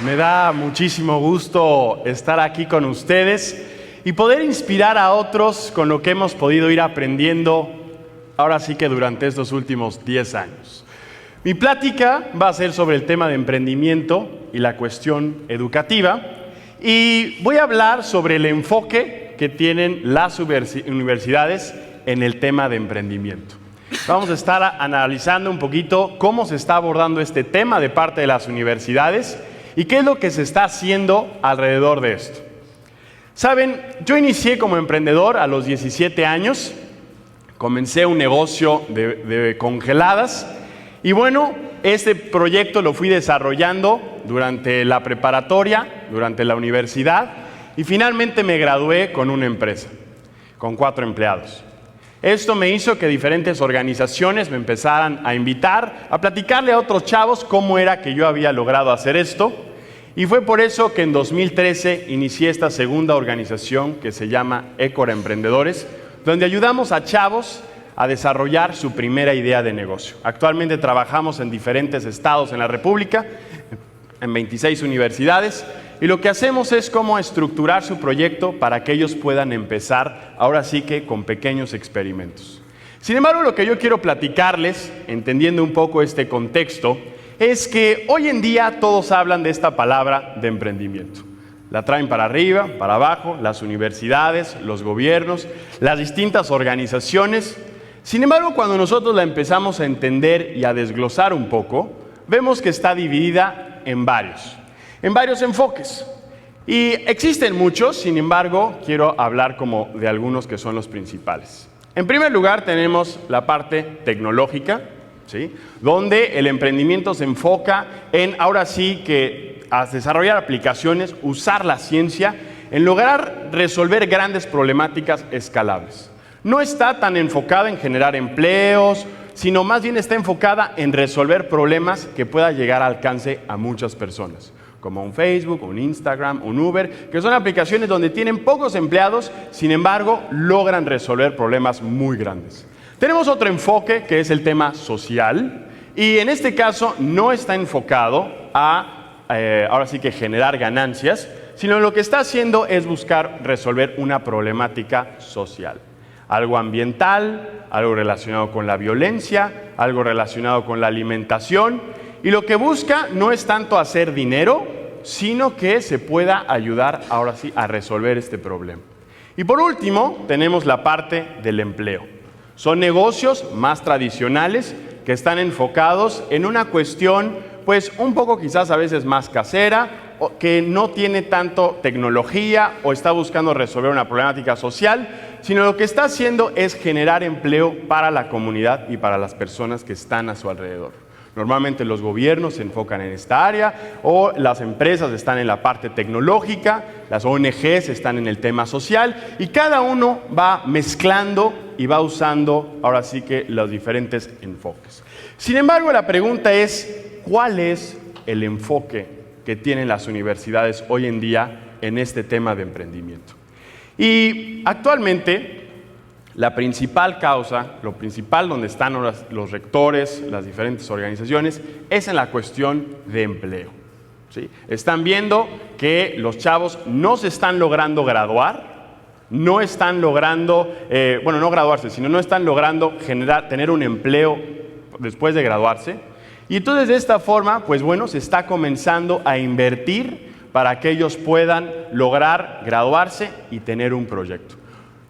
Me da muchísimo gusto estar aquí con ustedes y poder inspirar a otros con lo que hemos podido ir aprendiendo ahora sí que durante estos últimos 10 años. Mi plática va a ser sobre el tema de emprendimiento y la cuestión educativa y voy a hablar sobre el enfoque que tienen las universidades en el tema de emprendimiento. Vamos a estar analizando un poquito cómo se está abordando este tema de parte de las universidades y qué es lo que se está haciendo alrededor de esto. Saben, yo inicié como emprendedor a los 17 años, comencé un negocio de congeladas y bueno, este proyecto lo fui desarrollando durante la preparatoria, durante la universidad y finalmente me gradué con una empresa, con 4 empleados. Esto me hizo que diferentes organizaciones me empezaran a invitar a platicarle a otros chavos cómo era que yo había logrado hacer esto. Y fue por eso que en 2013 inicié esta segunda organización que se llama Écora Emprendedores, donde ayudamos a chavos a desarrollar su primera idea de negocio. Actualmente trabajamos en diferentes estados en la República, en 26 universidades, y lo que hacemos es cómo estructurar su proyecto para que ellos puedan empezar, ahora sí que con pequeños experimentos. Sin embargo, lo que yo quiero platicarles, entendiendo un poco este contexto, es que hoy en día todos hablan de esta palabra de emprendimiento. La traen para arriba, para abajo, las universidades, los gobiernos, las distintas organizaciones. Sin embargo, cuando nosotros la empezamos a entender y a desglosar un poco, vemos que está dividida en varios enfoques. Y existen muchos, sin embargo, quiero hablar como de algunos que son los principales. En primer lugar, tenemos la parte tecnológica, ¿sí? Donde el emprendimiento se enfoca en, ahora sí, que a desarrollar aplicaciones, usar la ciencia, en lograr resolver grandes problemáticas escalables. No está tan enfocada en generar empleos, sino más bien está enfocada en resolver problemas que pueda llegar al alcance a muchas personas, como un Facebook, un Instagram, un Uber, que son aplicaciones donde tienen pocos empleados, sin embargo, logran resolver problemas muy grandes. Tenemos otro enfoque que es el tema social y en este caso no está enfocado a, ahora sí que generar ganancias, sino lo que está haciendo es buscar resolver una problemática social. Algo ambiental, algo relacionado con la violencia, algo relacionado con la alimentación y lo que busca no es tanto hacer dinero, sino que se pueda ayudar ahora sí a resolver este problema. Y por último tenemos la parte del empleo. Son negocios más tradicionales que están enfocados en una cuestión, pues un poco quizás a veces más casera, que no tiene tanto tecnología o está buscando resolver una problemática social, sino lo que está haciendo es generar empleo para la comunidad y para las personas que están a su alrededor. Normalmente los gobiernos se enfocan en esta área o las empresas están en la parte tecnológica, las ONGs están en el tema social y cada uno va mezclando y va usando ahora sí que los diferentes enfoques. Sin embargo, la pregunta es, ¿cuál es el enfoque que tienen las universidades hoy en día en este tema de emprendimiento? Y actualmente la principal causa, lo principal donde están los rectores, las diferentes organizaciones, es en la cuestión de empleo, ¿sí? Están viendo que los chavos no se están logrando graduar, no están logrando, no graduarse, sino no están logrando tener un empleo después de graduarse. Y entonces de esta forma, pues bueno, se está comenzando a invertir para que ellos puedan lograr graduarse y tener un proyecto.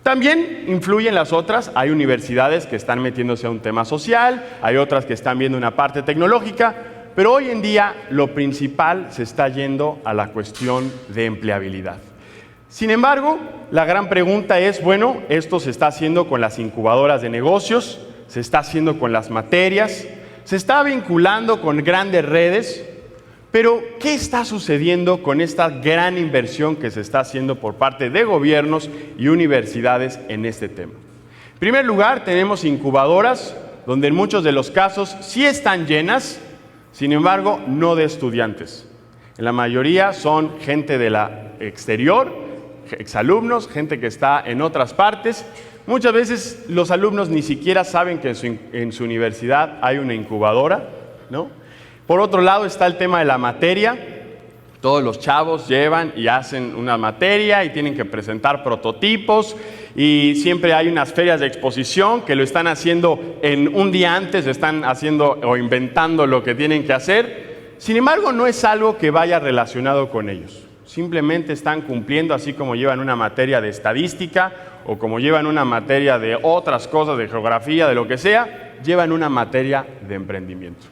También influyen las otras, hay universidades que están metiéndose a un tema social, hay otras que están viendo una parte tecnológica, pero hoy en día lo principal se está yendo a la cuestión de empleabilidad. Sin embargo, la gran pregunta es, bueno, esto se está haciendo con las incubadoras de negocios, se está haciendo con las materias, se está vinculando con grandes redes, pero ¿qué está sucediendo con esta gran inversión que se está haciendo por parte de gobiernos y universidades en este tema? En primer lugar, tenemos incubadoras donde en muchos de los casos sí están llenas, sin embargo, no de estudiantes. En la mayoría son gente de la exterior, exalumnos, gente que está en otras partes. Muchas veces los alumnos ni siquiera saben que en su universidad hay una incubadora, ¿no? Por otro lado está el tema de la materia, Todos los chavos llevan y hacen una materia y tienen que presentar prototipos y siempre hay unas ferias de exposición que lo están haciendo en un día antes, están haciendo o inventando lo que tienen que hacer. Sin embargo, no es algo que vaya relacionado con ellos. Simplemente están cumpliendo, así como llevan una materia de estadística o como llevan una materia de otras cosas, de geografía, de lo que sea, llevan una materia de emprendimiento.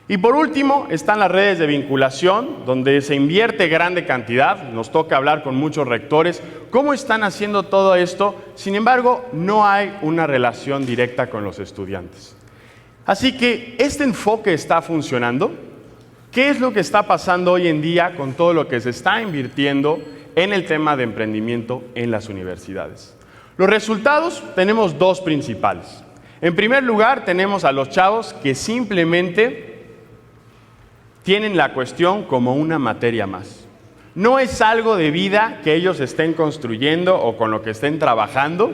Y por último, están las redes de vinculación, donde se invierte grande cantidad. Nos toca hablar con muchos rectores. ¿Cómo están haciendo todo esto? Sin embargo, no hay una relación directa con los estudiantes. Así que, ¿este enfoque está funcionando? ¿Qué es lo que está pasando hoy en día con todo lo que se está invirtiendo en el tema de emprendimiento en las universidades? Los resultados tenemos dos principales. En primer lugar, tenemos a los chavos que simplemente tienen la cuestión como una materia más. No es algo de vida que ellos estén construyendo o con lo que estén trabajando.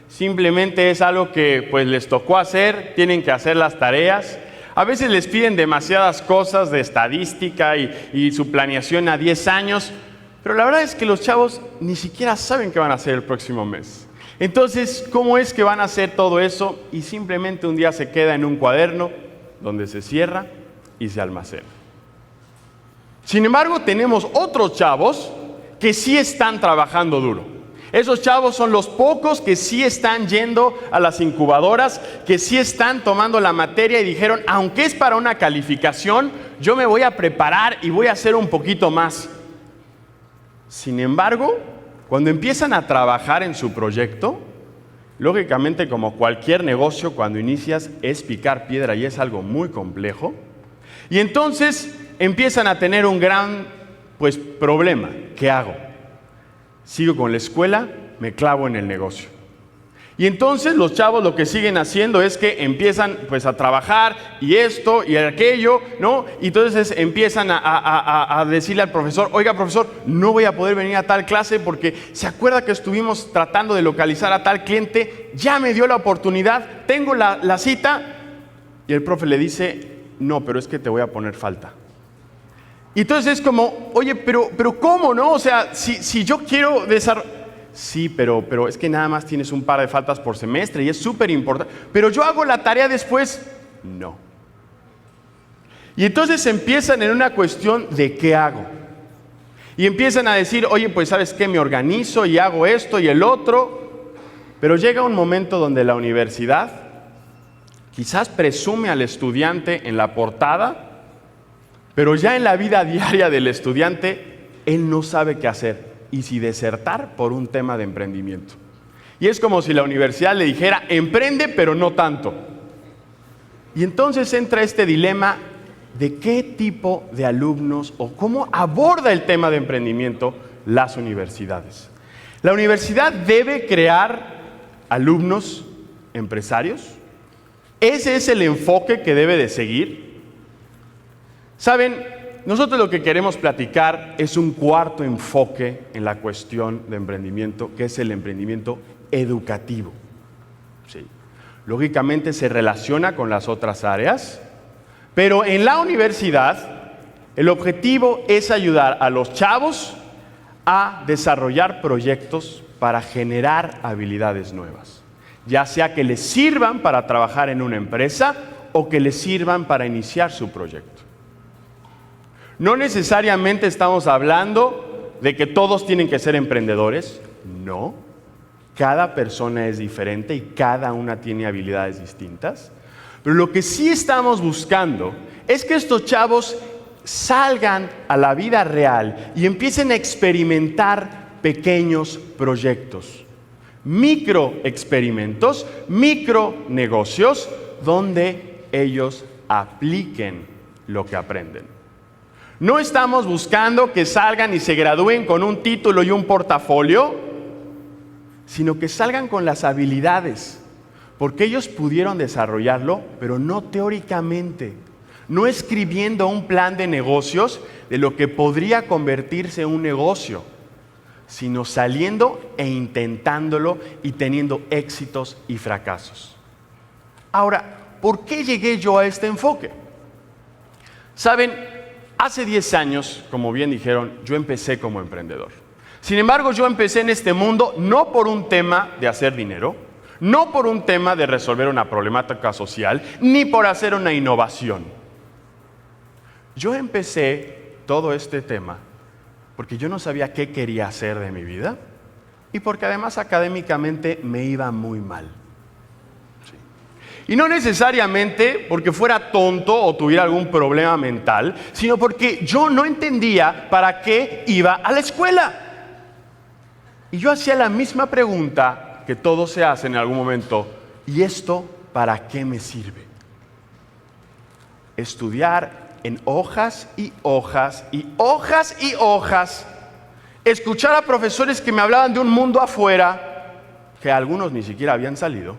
Simplemente es algo que pues les tocó hacer, tienen que hacer las tareas. A veces les piden demasiadas cosas de estadística y su planeación a 10 años, pero la verdad es que los chavos ni siquiera saben qué van a hacer el próximo mes. Entonces, ¿cómo es que van a hacer todo eso? Y simplemente un día se queda en un cuaderno donde se cierra y se almacena. Sin embargo, tenemos otros chavos que sí están trabajando duro. Esos chavos son los pocos que sí están yendo a las incubadoras, que sí están tomando la materia y dijeron, aunque es para una calificación, yo me voy a preparar y voy a hacer un poquito más. Sin embargo, cuando empiezan a trabajar en su proyecto, lógicamente como cualquier negocio, cuando inicias es picar piedra y es algo muy complejo. Y entonces empiezan a tener un gran problema. ¿Qué hago? ¿Sigo con la escuela? ¿Me clavo en el negocio? Y entonces los chavos lo que siguen haciendo es que empiezan a trabajar y esto y aquello, ¿no? Y entonces empiezan a decirle al profesor, oiga profesor, no voy a poder venir a tal clase porque se acuerda que estuvimos tratando de localizar a tal cliente, ya me dio la oportunidad, tengo la cita, y el profe le dice, no, pero es que te voy a poner falta. Y entonces es como, oye, pero ¿cómo, no? O sea, si yo quiero desarrollar... Sí, pero es que nada más tienes un par de faltas por semestre y es súper importante. Pero yo hago la tarea después. No. Y entonces empiezan en una cuestión de qué hago. Y empiezan a decir, oye, pues ¿sabes qué? Me organizo y hago esto y el otro. Pero llega un momento donde la universidad quizás presume al estudiante en la portada, pero ya en la vida diaria del estudiante, él no sabe qué hacer. Y si desertar por un tema de emprendimiento. Y es como si la universidad le dijera, emprende, pero no tanto. Y entonces entra este dilema de qué tipo de alumnos o cómo aborda el tema de emprendimiento las universidades. La universidad debe crear alumnos empresarios. Ese es el enfoque que debe de seguir. ¿Saben? Nosotros lo que queremos platicar es un cuarto enfoque en la cuestión de emprendimiento, que es el emprendimiento educativo. Sí. Lógicamente se relaciona con las otras áreas, pero en la universidad el objetivo es ayudar a los chavos a desarrollar proyectos para generar habilidades nuevas, ya sea que les sirvan para trabajar en una empresa o que les sirvan para iniciar su proyecto. No necesariamente estamos hablando de que todos tienen que ser emprendedores, no. Cada persona es diferente y cada una tiene habilidades distintas. Pero lo que sí estamos buscando es que estos chavos salgan a la vida real y empiecen a experimentar pequeños proyectos, microexperimentos, micronegocios, donde ellos apliquen lo que aprenden. No estamos buscando que salgan y se gradúen con un título y un portafolio, sino que salgan con las habilidades, porque ellos pudieron desarrollarlo, pero no teóricamente, no escribiendo un plan de negocios de lo que podría convertirse en un negocio, sino saliendo e intentándolo y teniendo éxitos y fracasos. Ahora, ¿por qué llegué yo a este enfoque? ¿Saben? Hace 10 años, como bien dijeron, yo empecé como emprendedor. Sin embargo, yo empecé en este mundo no por un tema de hacer dinero, no por un tema de resolver una problemática social, ni por hacer una innovación. Yo empecé todo este tema porque yo no sabía qué quería hacer de mi vida y porque además académicamente me iba muy mal. Y no necesariamente porque fuera tonto o tuviera algún problema mental, sino porque yo no entendía para qué iba a la escuela. Y yo hacía la misma pregunta que todos se hacen en algún momento: ¿y esto para qué me sirve? Estudiar en hojas y hojas y hojas y hojas, escuchar a profesores que me hablaban de un mundo afuera, que algunos ni siquiera habían salido,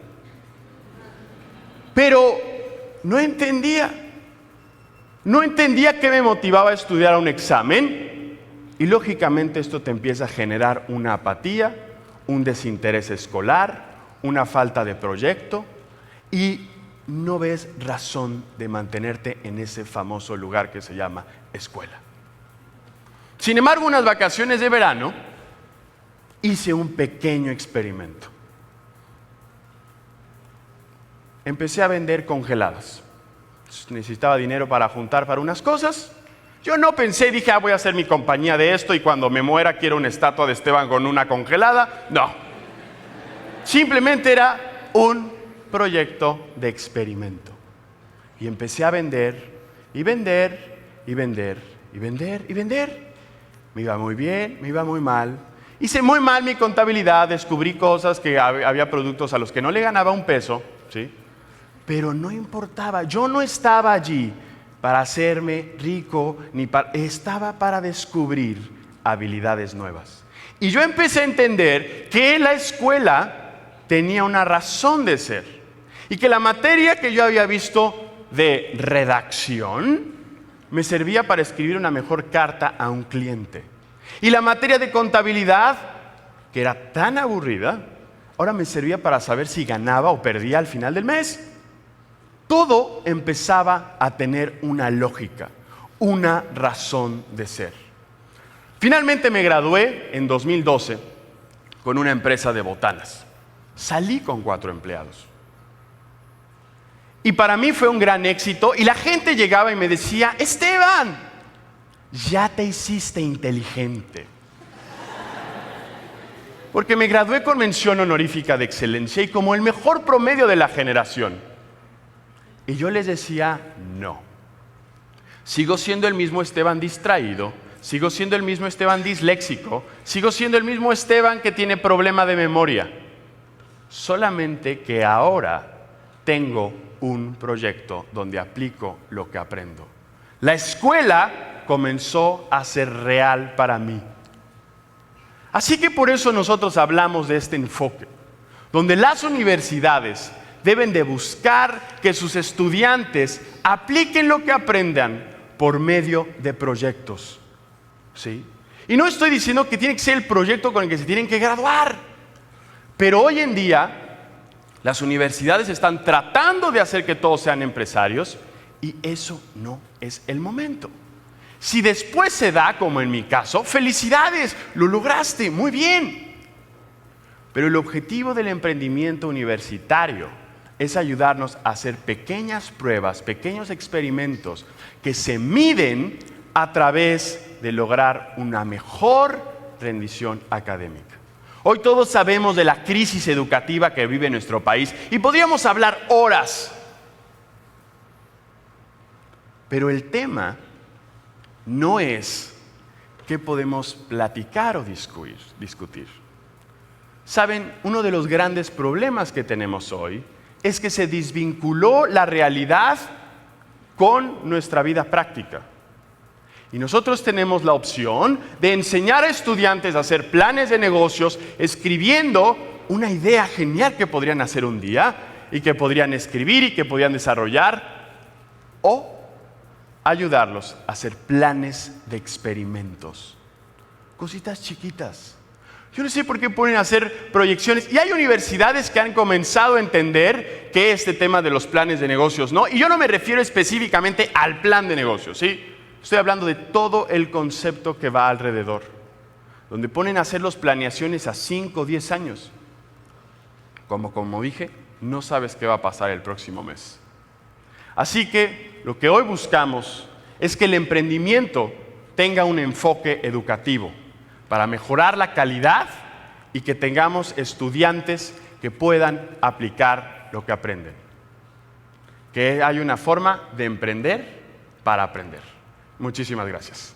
pero no entendía qué me motivaba a estudiar un examen, y lógicamente esto te empieza a generar una apatía, un desinterés escolar, una falta de proyecto, y no ves razón de mantenerte en ese famoso lugar que se llama escuela. Sin embargo, unas vacaciones de verano hice un pequeño experimento. Empecé a vender congeladas. Necesitaba dinero para juntar para unas cosas. Yo no pensé, dije, voy a hacer mi compañía de esto y cuando me muera quiero una estatua de Esteban con una congelada. No. Simplemente era un proyecto de experimento. Y empecé a vender y vender y vender y vender y vender. Me iba muy bien, me iba muy mal. Hice muy mal mi contabilidad, descubrí cosas que había productos a los que no le ganaba un peso, ¿sí? Pero no importaba, yo no estaba allí para hacerme rico, estaba para descubrir habilidades nuevas. Y yo empecé a entender que la escuela tenía una razón de ser y que la materia que yo había visto de redacción me servía para escribir una mejor carta a un cliente. Y la materia de contabilidad, que era tan aburrida, ahora me servía para saber si ganaba o perdía al final del mes. Todo empezaba a tener una lógica, una razón de ser. Finalmente me gradué en 2012 con una empresa de botanas. Salí con 4 empleados. Y para mí fue un gran éxito y la gente llegaba y me decía: Esteban, ya te hiciste inteligente. Porque me gradué con mención honorífica de excelencia y como el mejor promedio de la generación. Y yo les decía: no. Sigo siendo el mismo Esteban distraído, sigo siendo el mismo Esteban disléxico, sigo siendo el mismo Esteban que tiene problema de memoria. Solamente que ahora tengo un proyecto donde aplico lo que aprendo. La escuela comenzó a ser real para mí. Así que por eso nosotros hablamos de este enfoque, donde las universidades deben de buscar que sus estudiantes apliquen lo que aprendan por medio de proyectos, ¿sí? Y no estoy diciendo que tiene que ser el proyecto con el que se tienen que graduar, pero hoy en día las universidades están tratando de hacer que todos sean empresarios y eso no es el momento. Si después se da, como en mi caso, felicidades, lo lograste, muy bien. Pero el objetivo del emprendimiento universitario es ayudarnos a hacer pequeñas pruebas, pequeños experimentos que se miden a través de lograr una mejor rendición académica. Hoy todos sabemos de la crisis educativa que vive nuestro país y podríamos hablar horas. Pero el tema no es qué podemos platicar o discutir. Saben, uno de los grandes problemas que tenemos hoy es que se desvinculó la realidad con nuestra vida práctica. Y nosotros tenemos la opción de enseñar a estudiantes a hacer planes de negocios escribiendo una idea genial que podrían hacer un día y que podrían escribir y que podrían desarrollar, o ayudarlos a hacer planes de experimentos. Cositas chiquitas. Yo no sé por qué ponen a hacer proyecciones. Y hay universidades que han comenzado a entender que este tema de los planes de negocios, ¿no? Y yo no me refiero específicamente al plan de negocios, ¿sí? Estoy hablando de todo el concepto que va alrededor, donde ponen a hacer las planeaciones a 5 o 10 años. Como dije, no sabes qué va a pasar el próximo mes. Así que lo que hoy buscamos es que el emprendimiento tenga un enfoque educativo para mejorar la calidad y que tengamos estudiantes que puedan aplicar lo que aprenden. Que hay una forma de emprender para aprender. Muchísimas gracias.